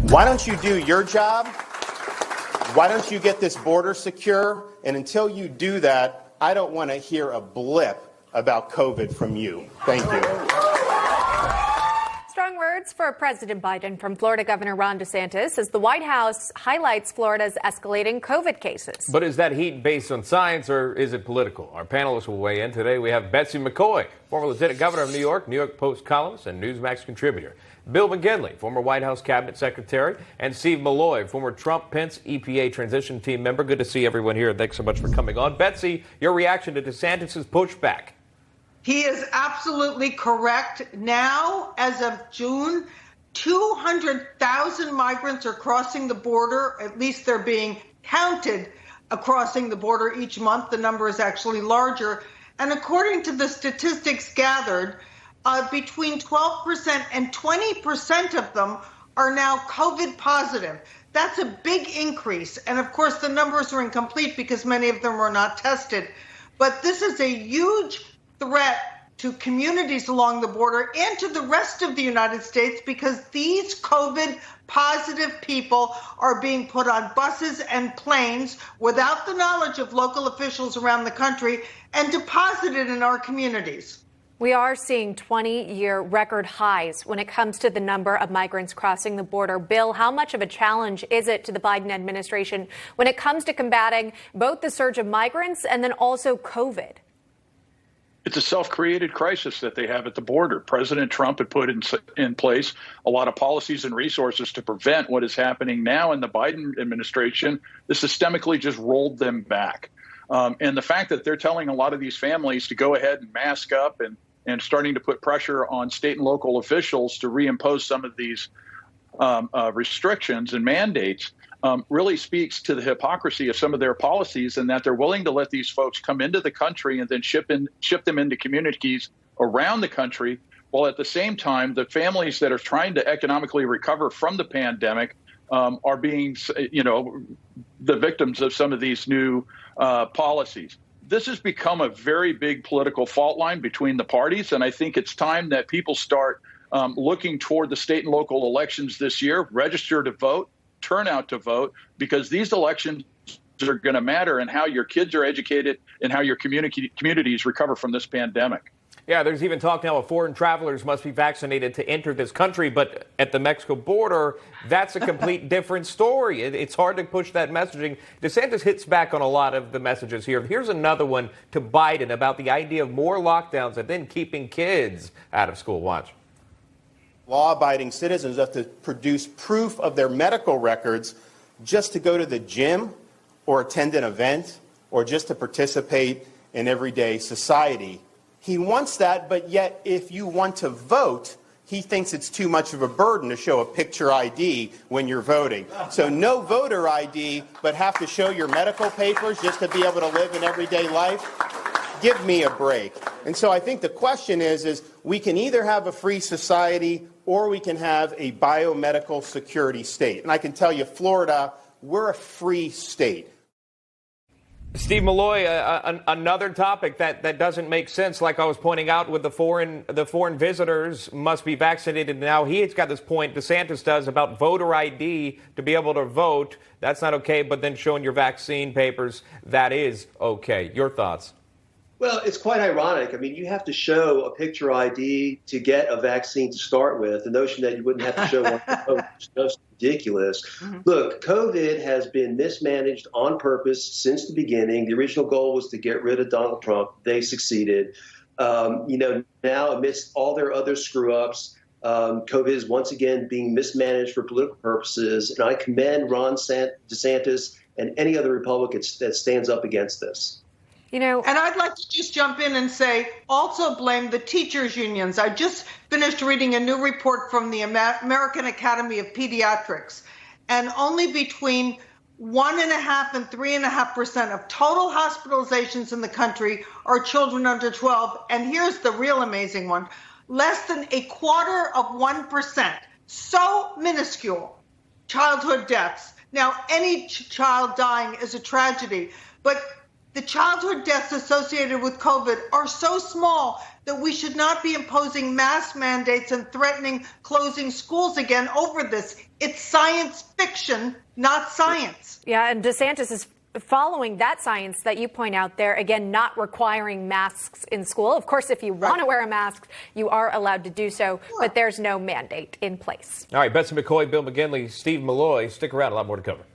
Why don't you do your job? Why don't you get this border secure? And until you do that, I don't want to hear a blip about COVID from you. Thank you. Strong words for President Biden from Florida Governor Ron DeSantis as the White House highlights Florida's escalating COVID cases. But is that heat based on science or is it political? Our panelists will weigh in today. We have Betsy McCoy, former Lieutenant Governor of New York Post columnist and Newsmax contributor. Bill McGinley, former White House Cabinet Secretary, and Steve Milloy, former Trump-Pence EPA transition team member. Good to see everyone here. Thanks so much for coming on. Betsy, your reaction to DeSantis' pushback? He is absolutely correct. Now, as of June, 200,000 migrants are crossing the border. At least they're being counted crossing the border each month. The number is actually larger. And according to the statistics gathered, between 12% and 20% of them are now COVID positive. That's a big increase. And of course, the numbers are incomplete because many of them were not tested. But this is a huge threat to communities along the border and to the rest of the United States because these COVID positive people are being put on buses and planes without the knowledge of local officials around the country and deposited in our communities. We are seeing 20-year record highs when it comes to the number of migrants crossing the border. Bill, how much of a challenge is it to the Biden administration when it comes to combating both the surge of migrants and then also COVID? It's a self-created crisis that they have at the border. President Trump had put in place a lot of policies and resources to prevent what is happening now, and the Biden administration has systemically just rolled them back. And the fact that they're telling a lot of these families to go ahead and mask up and starting to put pressure on state and local officials to reimpose some of these restrictions and mandates really speaks to the hypocrisy of some of their policies, and that they're willing to let these folks come into the country and then ship them into communities around the country, while at the same time the families that are trying to economically recover from the pandemic are being, the victims of some of these new policies. This has become a very big political fault line between the parties, and I think it's time that people start looking toward the state and local elections this year, register to vote, turn out to vote, because these elections are going to matter in how your kids are educated and how your communities recover from this pandemic. Yeah, there's even talk now of foreign travelers must be vaccinated to enter this country, but at the Mexico border, that's a complete different story. It's hard to push that messaging. DeSantis hits back on a lot of the messages here. Here's another one to Biden about the idea of more lockdowns and then keeping kids out of school. Watch. Law-abiding citizens have to produce proof of their medical records just to go to the gym or attend an event or just to participate in everyday society. He wants that, but yet if you want to vote, he thinks it's too much of a burden to show a picture ID when you're voting. So no voter ID, but have to show your medical papers just to be able to live in everyday life? Give me a break. And so I think the question is we can either have a free society or we can have a biomedical security state. And I can tell you, Florida, we're a free state. Steve Milloy, another topic that doesn't make sense, like I was pointing out with the foreign visitors must be vaccinated. Now he's got this point, DeSantis does, about voter ID to be able to vote. That's not okay, but then showing your vaccine papers, that is okay. Your thoughts? Well, it's quite ironic. I mean, you have to show a picture ID to get a vaccine to start with. The notion that you wouldn't have to show one is just ridiculous. Mm-hmm. Look, COVID has been mismanaged on purpose since the beginning. The original goal was to get rid of Donald Trump. They succeeded. Now amidst all their other screw-ups, COVID is once again being mismanaged for political purposes. And I commend Ron DeSantis and any other Republican that stands up against this. And I'd like to just jump in and say, also blame the teachers' unions. I just finished reading a new report from the American Academy of Pediatrics, and only between 1.5% and 3.5% of total hospitalizations in the country are children under 12. And here's the real amazing one: less than 0.25%. So minuscule. Childhood deaths. Now, any child dying is a tragedy, but the childhood deaths associated with COVID are so small that we should not be imposing mask mandates and threatening closing schools again over this. It's science fiction, not science. Yeah, and DeSantis is following that science that you point out there, again, not requiring masks in school. Of course, if you want to wear a mask, you are allowed to do so, but there's no mandate in place. All right, Betsy McCoy, Bill McGinley, Steve Milloy. Stick around, a lot more to cover.